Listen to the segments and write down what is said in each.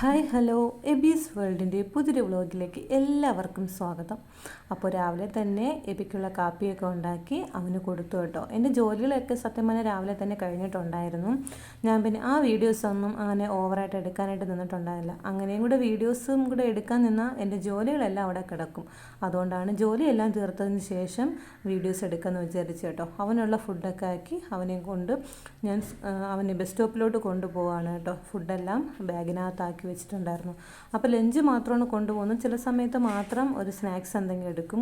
Hi hello എബീസ് വേൾഡിൻ്റെ പുതിയൊരു വ്ളോഗിലേക്ക് എല്ലാവർക്കും സ്വാഗതം. അപ്പോൾ രാവിലെ തന്നെ എബിക്കുള്ള കാപ്പിയൊക്കെ ഉണ്ടാക്കി അവന് കൊടുത്തു കേട്ടോ. എൻ്റെ ജോലികളൊക്കെ സത്യം പറഞ്ഞാൽ രാവിലെ തന്നെ കഴിഞ്ഞിട്ടുണ്ടായിരുന്നു. ഞാൻ പിന്നെ ആ വീഡിയോസൊന്നും അങ്ങനെ ഓവറായിട്ട് എടുക്കാനായിട്ട് നിന്നിട്ടുണ്ടായില്ല. അങ്ങനെയും കൂടെ വീഡിയോസും കൂടെ എടുക്കാൻ നിന്നാൽ എൻ്റെ ജോലികളെല്ലാം അവിടെ കിടക്കും. അതുകൊണ്ടാണ് ജോലിയെല്ലാം തീർത്തതിന് ശേഷം വീഡിയോസ് എടുക്കാമെന്ന് വിചാരിച്ചു കേട്ടോ. അവനുള്ള ഫുഡൊക്കെ ആക്കി അവനെയും കൊണ്ട് ഞാൻ അവനെ ബസ് സ്റ്റോപ്പിലോട്ട് കൊണ്ടുപോവാണ് കേട്ടോ. ഫുഡെല്ലാം ബാഗിനകത്താക്കി വെച്ചിട്ടുണ്ടായിരുന്നു. അപ്പോൾ ലഞ്ച് മാത്രമാണ് കൊണ്ടുപോകുന്നത്. ചില സമയത്ത് മാത്രം ഒരു സ്നാക്സ് എന്തെങ്കിലും എടുക്കും.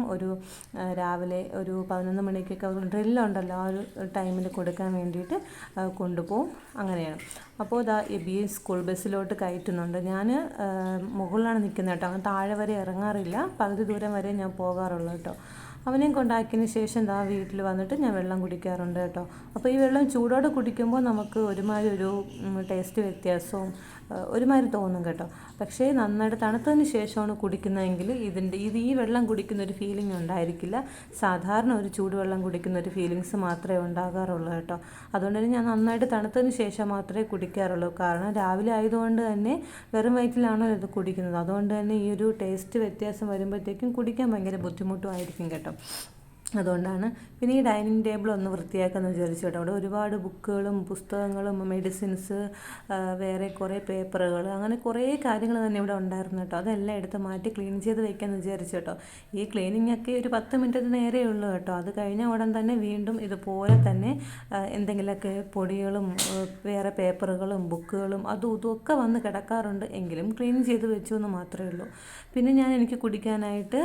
രാവിലെ ഒരു 11 മണിക്കൊക്കെ ഡ്രില്ലുണ്ടല്ലോ, ആ ഒരു ടൈമിൽ കൊടുക്കാൻ വേണ്ടിയിട്ട് കൊണ്ടുപോകും. അങ്ങനെയാണ്. അപ്പോൾ എബി സ്കൂൾ ബസ്സിലോട്ട് കയറ്റുന്നുണ്ട്. ഞാൻ മുകളിലാണ് നിൽക്കുന്നത് കേട്ടോ. അങ്ങനെ താഴെ വരെ ഇറങ്ങാറില്ല. പകുതി ദൂരം വരെ ഞാൻ പോകാറുള്ളൂ കേട്ടോ. അവനെയും കൊണ്ടാക്കിയതിന് ശേഷം വീട്ടിൽ വന്നിട്ട് ഞാൻ വെള്ളം കുടിക്കാറുണ്ട് കേട്ടോ. അപ്പോൾ ഈ വെള്ളം ചൂടോടെ കുടിക്കുമ്പോൾ നമുക്ക് ഒരുമാതിരി ഒരു ടേസ്റ്റ് വ്യത്യാസവും ഒരുമാതിരി തോന്നും കേട്ടോ. പക്ഷേ നന്നായിട്ട് തണുത്തതിന് ശേഷമാണ് കുടിക്കുന്നതെങ്കിൽ ഈ വെള്ളം കുടിക്കുന്ന ഒരു ഫീലിംഗ് ഉണ്ടായിരിക്കില്ല. സാധാരണ ഒരു ചൂടുവെള്ളം കുടിക്കുന്ന ഒരു ഫീലിങ്സ് മാത്രമേ ഉണ്ടാകാറുള്ളൂ കേട്ടോ. അതുകൊണ്ട് തന്നെ ഞാൻ നന്നായിട്ട് തണുത്തതിന് ശേഷം മാത്രമേ കുടിക്കാറുള്ളൂ. കാരണം രാവിലെ ആയതുകൊണ്ട് തന്നെ വെറും വയറ്റിലാണോ ഇത് കുടിക്കുന്നത്. അതുകൊണ്ട് തന്നെ ഈ ഒരു ടേസ്റ്റ് വ്യത്യാസം വരുമ്പോഴത്തേക്കും കുടിക്കാൻ ഭയങ്കര ബുദ്ധിമുട്ടുമായിരിക്കും കേട്ടോ. അതുകൊണ്ടാണ്. പിന്നെ ഈ ഡൈനിങ് ടേബിൾ ഒന്ന് വൃത്തിയാക്കാമെന്ന് വിചാരിച്ചു കേട്ടോ. അവിടെ ഒരുപാട് ബുക്കുകളും പുസ്തകങ്ങളും മെഡിസിൻസ്, വേറെ കുറേ പേപ്പറുകൾ, അങ്ങനെ കുറേ കാര്യങ്ങൾ തന്നെ ഇവിടെ ഉണ്ടായിരുന്നു കേട്ടോ. അതെല്ലാം എടുത്ത് മാറ്റി ക്ലീൻ ചെയ്ത് വയ്ക്കാമെന്ന് വിചാരിച്ചു കേട്ടോ. ഈ ക്ലീനിങ് ഒക്കെ ഒരു 10 മിനിറ്റ് നേരെ ഉള്ളൂ കേട്ടോ. അത് കഴിഞ്ഞ ഉടൻ തന്നെ വീണ്ടും ഇതുപോലെ തന്നെ എന്തെങ്കിലുമൊക്കെ പൊടികളും വേറെ പേപ്പറുകളും ബുക്കുകളും അതും ഇതുമൊക്കെ വന്ന് കിടക്കാറുണ്ട്. എങ്കിലും ക്ലീൻ ചെയ്ത് വെച്ചു എന്ന് മാത്രമേ ഉള്ളൂ. പിന്നെ എനിക്ക് കുടിക്കാനായിട്ട്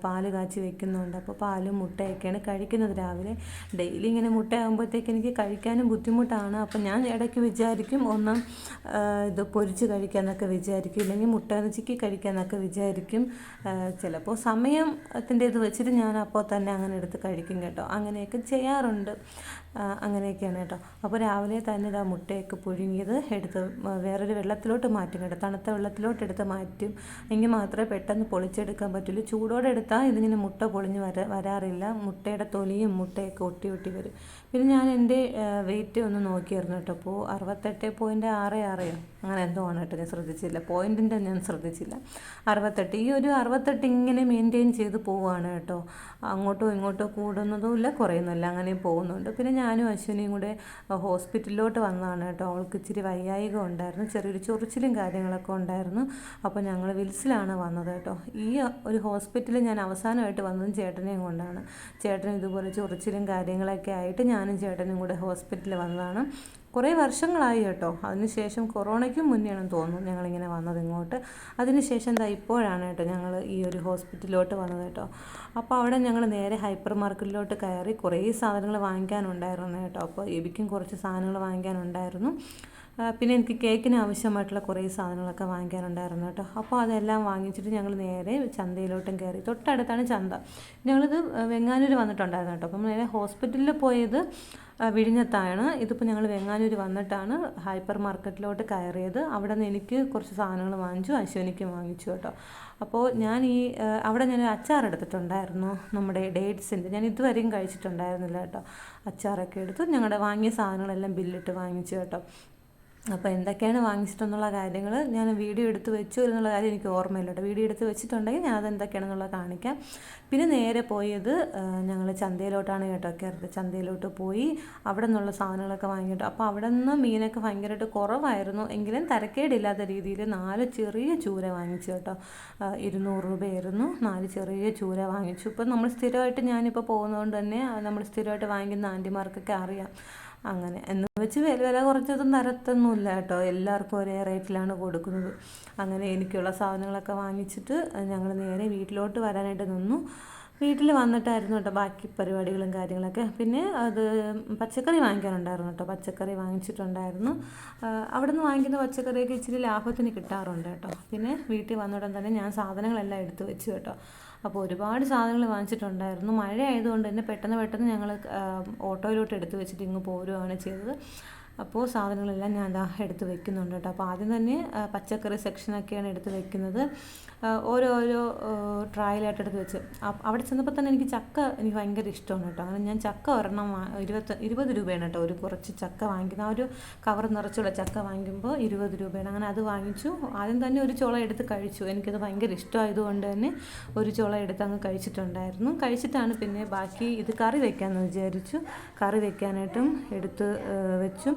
പാല് കാച്ചി വെക്കുന്നുണ്ട്. അപ്പോൾ പാലും മുട്ടയൊക്കെയാണ് കഴിക്കുന്നത് രാവിലെ. ഡെയിലി ഇങ്ങനെ മുട്ടയാകുമ്പോഴത്തേക്ക് എനിക്ക് കഴിക്കാനും ബുദ്ധിമുട്ടാണ്. അപ്പം ഞാൻ ഇടയ്ക്ക് വിചാരിക്കും ഒന്ന് ഇത് പൊരിച്ച് കഴിക്കാമെന്നൊക്കെ വിചാരിക്കും, ഇല്ലെങ്കിൽ മുട്ട ചിക്കി കഴിക്കാമെന്നൊക്കെ വിചാരിക്കും. ചിലപ്പോൾ സമയത്തിൻ്റെ ഇത് വെച്ചിട്ട് ഞാൻ അപ്പോൾ തന്നെ അങ്ങനെ എടുത്ത് കഴിക്കും കേട്ടോ. അങ്ങനെയൊക്കെ ചെയ്യാറുണ്ട്. അങ്ങനെയൊക്കെയാണ് കേട്ടോ. അപ്പോൾ രാവിലെ തന്നെ മുട്ടയൊക്കെ പുഴുങ്ങിയത് എടുത്ത് വേറൊരു വെള്ളത്തിലോട്ട് മാറ്റും കേട്ടോ. തണുത്ത വെള്ളത്തിലോട്ട് എടുത്ത് മാറ്റും. എങ്കിൽ മാത്രമേ പെട്ടെന്ന് പൊളിച്ചെടുക്കാൻ പറ്റുള്ളൂ. ചൂടോടെ എടുത്താൽ ഇതിങ്ങനെ മുട്ട പൊളിഞ്ഞ് വരാറില്ല. മുട്ടയുടെ തൊലിയും മുട്ടയൊക്കെ ഒട്ടി വരും. പിന്നെ ഞാൻ എൻ്റെ വെയിറ്റ് ഒന്ന് നോക്കിയായിരുന്നു കേട്ടോ. അപ്പോൾ 68.66 അങ്ങനെ എന്തോ ആണ് കേട്ടോ. ഞാൻ ശ്രദ്ധിച്ചില്ല, പോയിൻറ്റിൻ്റെ ഞാൻ ശ്രദ്ധിച്ചില്ല. 68, ഈ ഒരു 68 ഇങ്ങനെ മെയിൻറ്റെയിൻ ചെയ്ത് പോവുകയാണ് കേട്ടോ. അങ്ങോട്ടോ ഇങ്ങോട്ടോ കൂടുന്നതുമില്ല കുറയുന്നില്ല, അങ്ങനെ പോകുന്നുണ്ട്. പിന്നെ ഞാനും അശ്വിനിയും കൂടെ ഹോസ്പിറ്റലിലോട്ട് വന്നതാണ് കേട്ടോ. അവൾക്ക് ഇച്ചിരി വയ്യായിക ഉണ്ടായിരുന്നു, ചെറിയൊരു ചൊറിച്ചിലും കാര്യങ്ങളൊക്കെ ഉണ്ടായിരുന്നു. അപ്പോൾ ഞങ്ങൾ വിൽസിലാണ് വന്നത് കേട്ടോ. ഈ ഒരു ഹോസ്പിറ്റലിൽ ഞാൻ അവസാനമായിട്ട് വന്നതും ചേട്ടനെയും കൊണ്ടാണ്. ചേട്ടൻ ഇതുപോലെ ചൊറിച്ചിലും കാര്യങ്ങളൊക്കെ ആയിട്ട് ഞാനും ചേട്ടനും കൂടെ ഹോസ്പിറ്റലിൽ വന്നതാണ്. കുറേ വർഷങ്ങളായി കേട്ടോ. അതിനുശേഷം കൊറോണയ്ക്കും മുന്നെയാണെന്ന് തോന്നുന്നു ഞങ്ങളിങ്ങനെ വന്നത് ഇങ്ങോട്ട്. അതിനുശേഷം ഇപ്പോഴാണ് കേട്ടോ ഞങ്ങൾ ഈ ഒരു ഹോസ്പിറ്റലിലോട്ട് വന്നത് കേട്ടോ. അപ്പോൾ അവിടെ ഞങ്ങൾ നേരെ ഹൈപ്പർ മാർക്കറ്റിലോട്ട് കയറി കുറേ സാധനങ്ങൾ വാങ്ങിക്കാനുണ്ടായിരുന്നു കേട്ടോ. അപ്പോൾ എബിക്കും കുറച്ച് സാധനങ്ങൾ വാങ്ങിക്കാനുണ്ടായിരുന്നു. പിന്നെ എനിക്ക് കേക്കിന് ആവശ്യമായിട്ടുള്ള കുറേ സാധനങ്ങളൊക്കെ വാങ്ങിക്കാനുണ്ടായിരുന്നു കേട്ടോ. അപ്പോൾ അതെല്ലാം വാങ്ങിച്ചിട്ട് ഞങ്ങൾ നേരെ ചന്തയിലോട്ടും കയറി. തൊട്ടടുത്താണ് ചന്ത. ഞങ്ങളിത് വെങ്ങാനൂർ വന്നിട്ടുണ്ടായിരുന്നു കേട്ടോ. അപ്പം നേരെ ഹോസ്പിറ്റലിൽ പോയത് വിഴിഞ്ഞത്താണ്. ഇതിപ്പോൾ ഞങ്ങൾ വെങ്ങാനൂർ വന്നിട്ടാണ് ഹൈപ്പർ മാർക്കറ്റിലോട്ട് കയറിയത്. അവിടെ നിന്ന് എനിക്ക് കുറച്ച് സാധനങ്ങൾ വാങ്ങിച്ചു, അശ്വനിക്ക് വാങ്ങിച്ചു കേട്ടോ. അപ്പോൾ അവിടെ ഞാൻ അച്ചാർ എടുത്തിട്ടുണ്ടായിരുന്നു, നമ്മുടെ ഡേറ്റ്സിൻ്റെ. ഞാൻ ഇതുവരെയും കഴിച്ചിട്ടുണ്ടായിരുന്നില്ല കേട്ടോ. അച്ചാറൊക്കെ എടുത്ത് ഞങ്ങളുടെ വാങ്ങിയ സാധനങ്ങളെല്ലാം ബില്ലിട്ട് വാങ്ങിച്ചു കേട്ടോ. അപ്പോൾ എന്തൊക്കെയാണ് വാങ്ങിച്ചിട്ടെന്നുള്ള കാര്യങ്ങൾ ഞാൻ വീഡിയോ എടുത്ത് വെച്ചു എന്നുള്ള കാര്യം എനിക്ക് ഓർമ്മയില്ല കേട്ടോ. വീഡിയോ എടുത്ത് വെച്ചിട്ടുണ്ടെങ്കിൽ ഞാൻ അതെന്തൊക്കെയാണെന്നുള്ളത് കാണിക്കാം. പിന്നെ നേരെ പോയത് ഞങ്ങൾ ചന്തയിലോട്ടാണ് കേട്ടോ കയറിയത്. ചന്തയിലോട്ട് പോയി അവിടെ നിന്നുള്ള സാധനങ്ങളൊക്കെ വാങ്ങിയിട്ടു. അപ്പോൾ അവിടെ നിന്ന് മീനൊക്കെ ഭയങ്കരമായിട്ട് കുറവായിരുന്നു. എങ്കിലും തരക്കേടില്ലാത്ത രീതിയിൽ 4 ചെറിയ ചൂര വാങ്ങിച്ചു കേട്ടോ. 200 രൂപയായിരുന്നു 4 ചെറിയ ചൂര വാങ്ങിച്ചു. ഇപ്പം നമ്മൾ സ്ഥിരമായിട്ട് ഞാനിപ്പോൾ പോകുന്നതുകൊണ്ട് തന്നെ നമ്മൾ സ്ഥിരമായിട്ട് വാങ്ങിക്കുന്ന ആൻറ്റിമാർക്കൊക്കെ അറിയാം. അങ്ങനെ എന്ന് വെച്ച് വില കുറച്ചൊന്നും തരത്തൊന്നുമില്ല കേട്ടോ. എല്ലാവർക്കും ഒരേ റേറ്റിലാണ് കൊടുക്കുന്നത്. അങ്ങനെ എനിക്കുള്ള സാധനങ്ങളൊക്കെ വാങ്ങിച്ചിട്ട് ഞങ്ങൾ നേരെ വീട്ടിലോട്ട് വരാനായിട്ട് നിന്നു. വീട്ടിൽ വന്നിട്ടായിരുന്നു കേട്ടോ ബാക്കി പരിപാടികളും കാര്യങ്ങളൊക്കെ. പിന്നെ പച്ചക്കറി വാങ്ങിക്കാനുണ്ടായിരുന്നു കേട്ടോ. പച്ചക്കറി വാങ്ങിച്ചിട്ടുണ്ടായിരുന്നു. അവിടെ നിന്ന് വാങ്ങിക്കുന്ന പച്ചക്കറിയൊക്കെ ഇച്ചിരി ലാഭത്തിന് കിട്ടാറുണ്ട് കേട്ടോ. പിന്നെ വീട്ടിൽ വന്നിടം തന്നെ ഞാൻ സാധനങ്ങളെല്ലാം എടുത്ത് വെച്ചു കേട്ടോ. അപ്പോൾ ഒരുപാട് സാധനങ്ങൾ വാങ്ങിച്ചിട്ടുണ്ടായിരുന്നു. മഴ ആയതുകൊണ്ട് തന്നെ പെട്ടെന്ന് ഞങ്ങൾ ഓട്ടോയിലോട്ട് എടുത്ത് വെച്ചിട്ട് ഇങ്ങ് പോരുകയാണ് ചെയ്തത്. അപ്പോൾ സാധനങ്ങളെല്ലാം ഞാൻ എടുത്ത് വെക്കുന്നുണ്ട് കേട്ടോ. അപ്പോൾ ആദ്യം തന്നെ പച്ചക്കറി സെക്ഷനൊക്കെയാണ് എടുത്ത് വെക്കുന്നത്. ഓരോരോ ട്രായലായിട്ട് എടുത്ത് വെച്ച് അവിടെ ചെന്നപ്പോൾ തന്നെ എനിക്ക് ഭയങ്കര ഇഷ്ടമാണ് കേട്ടോ. അങ്ങനെ ഞാൻ ചക്ക ഒരെണ്ണം 20 രൂപയാണ് കേട്ടോ ഒരു കുറച്ച് ചക്ക വാങ്ങിക്കുന്നത്. ആ ഒരു കവർ നിറച്ചുള്ള ചക്ക വാങ്ങിക്കുമ്പോൾ 20 രൂപയാണ്. അങ്ങനെ അത് വാങ്ങിച്ചു. ആദ്യം തന്നെ ഒരു ചുള എടുത്ത് കഴിച്ചു. എനിക്കത് ഭയങ്കര ഇഷ്ടമായതുകൊണ്ട് തന്നെ ഒരു ചുള എടുത്ത് അങ്ങ് കഴിച്ചിട്ടുണ്ടായിരുന്നു. കഴിച്ചിട്ടാണ് പിന്നെ ബാക്കി ഇത് കറി വെക്കാമെന്ന് വിചാരിച്ചു. കറി വെക്കാനായിട്ടും എടുത്ത് വെച്ചു.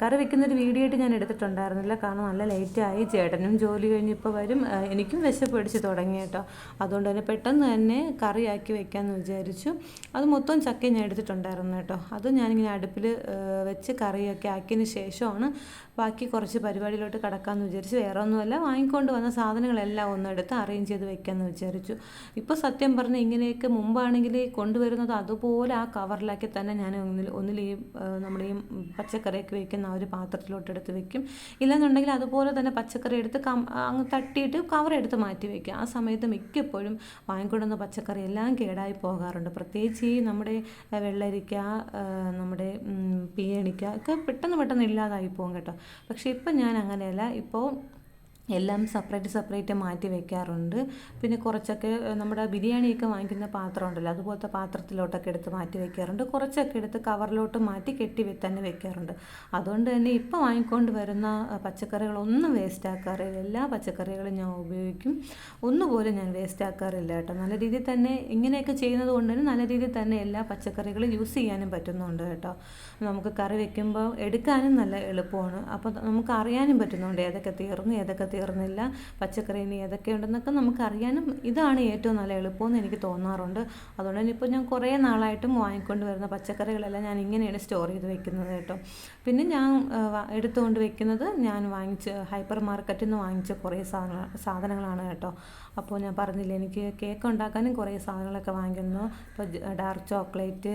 കറി വെക്കുന്നൊരു വീഡിയോ ആയിട്ട് ഞാൻ എടുത്തിട്ടുണ്ടായിരുന്നില്ല, കാരണം നല്ല ലേറ്റായി. ചേട്ടനും ജോലി കഴിഞ്ഞിപ്പോൾ വരും. എനിക്കും വിശപ്പ് തുടങ്ങി കേട്ടോ. അതുകൊണ്ട് തന്നെ പെട്ടെന്ന് തന്നെ കറിയാക്കി വെക്കാമെന്ന് വിചാരിച്ചു. അത് മൊത്തം ചക്ക ഞാൻ എടുത്തിട്ടുണ്ടായിരുന്നു കേട്ടോ. അത് ഞാനിങ്ങനെ അടുപ്പിൽ വെച്ച് കറിയൊക്കെ ആക്കിയതിന് ശേഷമാണ് ബാക്കി കുറച്ച് പരിപാടിയിലോട്ട് കിടക്കാമെന്ന് വിചാരിച്ചു. വേറെ ഒന്നുമല്ല, വാങ്ങിക്കൊണ്ട് വന്ന സാധനങ്ങളെല്ലാം ഒന്നെടുത്ത് അറേഞ്ച് ചെയ്ത് വെക്കാമെന്ന് വിചാരിച്ചു. ഇപ്പോൾ സത്യം പറഞ്ഞാൽ ഇങ്ങനെയൊക്കെ മുമ്പാണെങ്കിൽ കൊണ്ടുവരുന്നത് അതുപോലെ ആ കവറിലാക്കി തന്നെ ഞാൻ ഒന്നിൽ ഈ നമ്മുടെ ഈ പച്ചക്കറിയൊക്കെ വെക്കുന്ന ആ ഒരു പാത്രത്തിലോട്ട് എടുത്ത് വെക്കും. ഇല്ലെന്നുണ്ടെങ്കിൽ അതുപോലെ തന്നെ പച്ചക്കറി എടുത്ത് അങ്ങ് തട്ടിയിട്ട് കവറെടുത്ത് മാറ്റി വയ്ക്കുക. ആ സമയത്ത് മിക്കപ്പോഴും വാങ്ങിക്കൊണ്ടുവന്ന പച്ചക്കറി എല്ലാം കേടായി പോകാറുണ്ട്. പ്രത്യേകിച്ച് ഈ നമ്മുടെ വെള്ളരിക്ക, നമ്മുടെ പീയണിക്ക ഒക്കെ പെട്ടെന്ന് ഇല്ലാതായി പോകും കേട്ടോ. പക്ഷേ ഇപ്പം ഞാൻ അങ്ങനെയല്ല. ഇപ്പോൾ എല്ലാം സെപ്പറേറ്റ് മാറ്റി വെക്കാറുണ്ട്. പിന്നെ കുറച്ചൊക്കെ നമ്മുടെ ബിരിയാണിയൊക്കെ വാങ്ങിക്കുന്ന പാത്രം ഉണ്ടല്ലോ, അതുപോലത്തെ പാത്രത്തിലോട്ടൊക്കെ എടുത്ത് മാറ്റി വെക്കാറുണ്ട്. കുറച്ചൊക്കെ എടുത്ത് കവറിലോട്ട് മാറ്റി കെട്ടി തന്നെ വെക്കാറുണ്ട്. അതുകൊണ്ട് തന്നെ ഇപ്പോൾ വാങ്ങിക്കൊണ്ട് വരുന്ന പച്ചക്കറികളൊന്നും വേസ്റ്റ് ആക്കാറില്ല. എല്ലാ പച്ചക്കറികളും ഞാൻ ഉപയോഗിക്കും. ഒന്നുപോലും ഞാൻ വേസ്റ്റ് ആക്കാറില്ല കേട്ടോ. നല്ല രീതിയിൽ തന്നെ ഇങ്ങനെയൊക്കെ ചെയ്യുന്നത് കൊണ്ട് തന്നെ നല്ല രീതിയിൽ തന്നെ എല്ലാ പച്ചക്കറികളും യൂസ് ചെയ്യാനും പറ്റുന്നുണ്ട് കേട്ടോ. നമുക്ക് കറി വെക്കുമ്പോൾ എടുക്കാനും നല്ല എളുപ്പമാണ്. അപ്പോൾ നമുക്ക് അറിയാനും പറ്റുന്നുണ്ട് ഏതൊക്കെ തീർന്നില്ല, പച്ചക്കറി ഇനി ഏതൊക്കെ ഉണ്ടെന്നൊക്കെ നമുക്കറിയാനും ഇതാണ് ഏറ്റവും നല്ല എളുപ്പമെന്ന് എനിക്ക് തോന്നാറുണ്ട്. അതുകൊണ്ട് തന്നെ ഇപ്പോൾ ഞാൻ കുറേ നാളായിട്ടും വാങ്ങിക്കൊണ്ട് വരുന്ന പച്ചക്കറികളെല്ലാം ഞാൻ ഇങ്ങനെയാണ് സ്റ്റോർ ചെയ്ത് വെക്കുന്നത് കേട്ടോ. പിന്നെ ഞാൻ എടുത്തുകൊണ്ട് വെക്കുന്നത് ഞാൻ ഹൈപ്പർ മാർക്കറ്റിൽ നിന്ന് വാങ്ങിച്ച കുറേ സാധനങ്ങളാണ് കേട്ടോ. അപ്പോൾ ഞാൻ പറഞ്ഞില്ലേ, എനിക്ക് കേക്ക് ഉണ്ടാക്കാനും കുറേ സാധനങ്ങളൊക്കെ വാങ്ങിക്കുന്നു. ഇപ്പോൾ ഡാർക്ക് ചോക്ലേറ്റ്,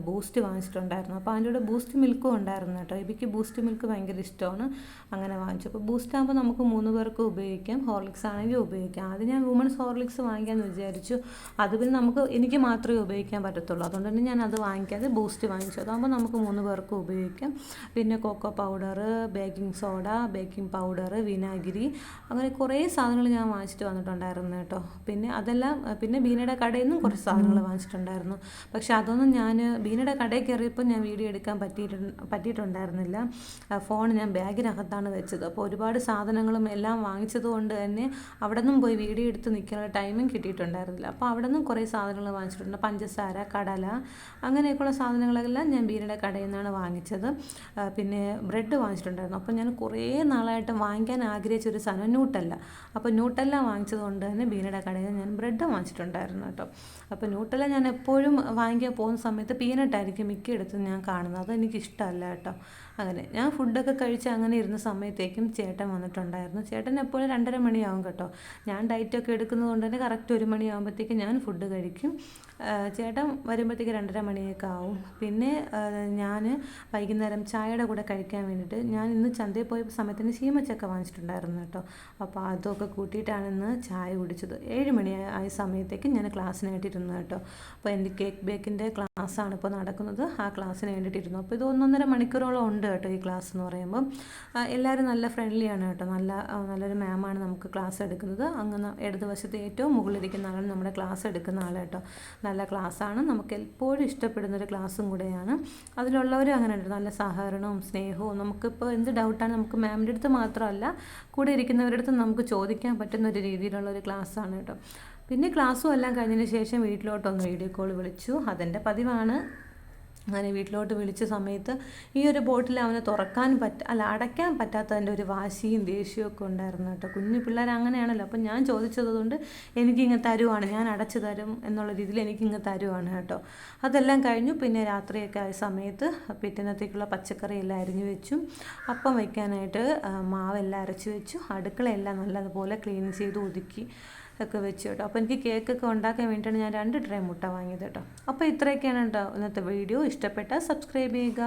ബൂസ്റ്റ് വാങ്ങിച്ചിട്ടുണ്ടായിരുന്നു. അപ്പോൾ അതിൻ്റെ കൂടെ ബൂസ്റ്റ് മിൽക്കും ഉണ്ടായിരുന്നു കേട്ടോ. എനിക്ക് ബൂസ്റ്റ് മിൽക്ക് ഭയങ്കര ഇഷ്ടമാണ്. അങ്ങനെ വാങ്ങിച്ചു. അപ്പോൾ ബൂസ്റ്റ് ആകുമ്പോൾ നമുക്ക് 3 പേർക്ക് ഉപയോഗിക്കാം. ഹോർലിക്സ് ആണെങ്കിൽ ഉപയോഗിക്കാം. ആദ്യം ഞാൻ വുമൺസ് ഹോർലിക്സ് വാങ്ങിക്കാമെന്ന് വിചാരിച്ചു. അത് പിന്നെ എനിക്ക് മാത്രമേ ഉപയോഗിക്കാൻ പറ്റത്തുള്ളൂ. അതുകൊണ്ട് തന്നെ ഞാൻ അത് വാങ്ങിക്കാതെ ബൂസ്റ്റ് വാങ്ങിച്ചു. അതാകുമ്പോൾ നമുക്ക് 3 പേർക്ക് ഉപയോഗിക്കാം. പിന്നെ cocoa powder, baking soda, baking powder, വിനാഗിരി, അങ്ങനെ കുറേ സാധനങ്ങൾ ഞാൻ വാങ്ങിച്ചിട്ട് വന്നിട്ടുണ്ടായിരുന്നു കേട്ടോ. പിന്നെ ബീനയുടെ കടയിൽ നിന്നും കുറച്ച് സാധനങ്ങൾ വാങ്ങിച്ചിട്ടുണ്ടായിരുന്നു. പക്ഷെ അതൊന്നും ഞാൻ ബീനയുടെ കടയിൽ കയറിയപ്പോൾ ഞാൻ വീഡിയോ എടുക്കാൻ പറ്റിയിട്ടുണ്ടായിരുന്നില്ല. ഫോൺ ഞാൻ ബാഗിനകത്താണ് വെച്ചത്. അപ്പോൾ ഒരുപാട് സാധനങ്ങളും എല്ലാം വാങ്ങിച്ചത് കൊണ്ട് തന്നെ അവിടെ നിന്നും പോയി വീഡിയോ എടുത്ത് നിൽക്കാനുള്ള ടൈമും കിട്ടിയിട്ടുണ്ടായിരുന്നില്ല. അപ്പോൾ അവിടെ നിന്നും കുറേ സാധനങ്ങൾ വാങ്ങിച്ചിട്ടുണ്ട്. പഞ്ചസാര, കടല, അങ്ങനെയൊക്കെയുള്ള സാധനങ്ങളെല്ലാം ഞാൻ ബീനയുടെ കടയിൽ നിന്നാണ് വാങ്ങിച്ചത്. പിന്നെ ബ്രെഡ് വാങ്ങിച്ചിട്ടുണ്ടായിരുന്നു. അപ്പോൾ ഞാൻ കുറേ നാളായിട്ട് വാങ്ങിക്കാൻ ആഗ്രഹിച്ച ഒരു സാധനം ന്യൂട്ടല്ല. അപ്പോൾ ന്യൂട്ടല്ല വാങ്ങിച്ചത് കൊണ്ട് തന്നെ ബീനയുടെ കടയിൽ ഞാൻ ബ്രെഡ് വാങ്ങിച്ചിട്ടുണ്ടായിരുന്നു കേട്ടോ. അപ്പോൾ ന്യൂട്ടല്ല ഞാൻ എപ്പോഴും വാങ്ങിക്കാൻ പോകുന്ന സമയത്ത് പീനട്ടായിരിക്കും മിക്കയിടത്തും ഞാൻ കാണുന്നത്. അതെനിക്ക് ഇഷ്ടമല്ല കേട്ടോ. അങ്ങനെ ഞാൻ ഫുഡൊക്കെ കഴിച്ച് അങ്ങനെ ഇരുന്ന സമയത്തേക്കും ചേട്ടൻ വന്നിട്ടുണ്ടായിരുന്നു. ചേട്ടൻ എപ്പോഴും 2:30 മണിയാവും കേട്ടോ. ഞാൻ ഡയറ്റൊക്കെ എടുക്കുന്നത് കൊണ്ട് തന്നെ കറക്റ്റ് 1 മണിയാകുമ്പോഴത്തേക്കും ഞാൻ ഫുഡ് കഴിക്കും. ചേട്ടൻ വരുമ്പോഴത്തേക്ക് 2:30 മണിയൊക്കെ ആവും. പിന്നെ ഞാൻ വൈകുന്നേരം ചായയുടെ കൂടെ കഴിക്കാൻ വേണ്ടിയിട്ട് ഞാൻ ഇന്ന് ചന്തയിൽ പോയ സമയത്തിന് ചീമച്ചക്ക വാങ്ങിച്ചിട്ടുണ്ടായിരുന്നു കേട്ടോ. അപ്പോൾ അതൊക്കെ കൂട്ടിയിട്ടാണ് ഇന്ന് ചായ കുടിച്ചത്. 7 മണി ആയ സമയത്തേക്ക് ഞാൻ ക്ലാസ്സിനായിട്ടിരുന്നു കേട്ടോ. അപ്പോൾ എൻ്റെ കേക്ക് ബേക്കിൻ്റെ ക്ലാസ്സാണ് ഇപ്പോൾ നടക്കുന്നത്. ആ ക്ലാസ്സിന് വേണ്ടിയിട്ടിരുന്നു. അപ്പോൾ ഇത് 1.5 മണിക്കൂറോളം ഉണ്ട് കേട്ടോ ഈ ക്ലാസ് എന്ന് പറയുമ്പം. എല്ലാവരും നല്ല ഫ്രണ്ട്ലിയാണ് കേട്ടോ. നല്ലൊരു മാമാണ് നമുക്ക് ക്ലാസ് എടുക്കുന്നത്. അങ്ങനെ ഇടതുവശത്ത് ഏറ്റവും മുകളിലിരിക്കുന്ന ആളാണ് നമ്മുടെ ക്ലാസ് എടുക്കുന്ന ആൾ കേട്ടോ. നല്ല ക്ലാസ്സാണ്. നമുക്ക് എപ്പോഴും ഇഷ്ടപ്പെടുന്നൊരു ക്ലാസ്സും കൂടെയാണ്. അതിലുള്ളവരും അങ്ങനെ ഉണ്ട്, നല്ല സഹകരണവും സ്നേഹവും. നമുക്കിപ്പോൾ എന്ത് ഡൗട്ടാണ് നമുക്ക് മാമിൻ്റെ അടുത്ത് മാത്രമല്ല കൂടെ ഇരിക്കുന്നവരുടെ അടുത്ത് നമുക്ക് ചോദിക്കാൻ പറ്റുന്ന ഒരു രീതിയിലുള്ളൊരു ക്ലാസ്സാണ് കേട്ടോ. പിന്നെ ക്ലാസ്സും എല്ലാം കഴിഞ്ഞതിന് ശേഷം വീട്ടിലോട്ടൊന്ന് വീഡിയോ കോൾ വിളിച്ചു. അതെൻ്റെ പതിവാണ്. അങ്ങനെ വീട്ടിലോട്ട് വിളിച്ച സമയത്ത് ഈ ഒരു ബോട്ടിൽ അവന് അടയ്ക്കാൻ പറ്റാത്തതിൻ്റെ ഒരു വാശിയും ദേഷ്യമൊക്കെ ഉണ്ടായിരുന്നു കേട്ടോ. കുഞ്ഞു പിള്ളേർ അങ്ങനെയാണല്ലോ. അപ്പം ഞാൻ ചോദിച്ചതുകൊണ്ട് എനിക്കിങ്ങ് തരുവാണ്, ഞാൻ അടച്ചു തരും എന്നുള്ള രീതിയിൽ എനിക്കിങ്ങ് തരുവാണ് കേട്ടോ. അതെല്ലാം കഴിഞ്ഞു. പിന്നെ രാത്രിയൊക്കെ ആയ സമയത്ത് പിറ്റേന്നത്തേക്കുള്ള പച്ചക്കറി എല്ലാം അരിഞ്ഞു വെച്ചു. അപ്പം വയ്ക്കാനായിട്ട് മാവെല്ലാം അരച്ച് വെച്ചു. അടുക്കളയെല്ലാം നല്ലതുപോലെ ക്ലീൻ ചെയ്ത് ഒതുക്കി ഒക്കെ വെച്ചു കേട്ടോ. അപ്പോൾ എനിക്ക് കേക്കൊക്കെ ഉണ്ടാക്കാൻ വേണ്ടിയിട്ടാണ് ഞാൻ 2 ട്രേ മുട്ട വാങ്ങിയത് കേട്ടോ. അപ്പോൾ ഇത്രയൊക്കെയാണ് കേട്ടോ ഇന്നത്തെ വീഡിയോ. ഇഷ്ടപ്പെട്ടാൽ സബ്സ്ക്രൈബ് ചെയ്യുക.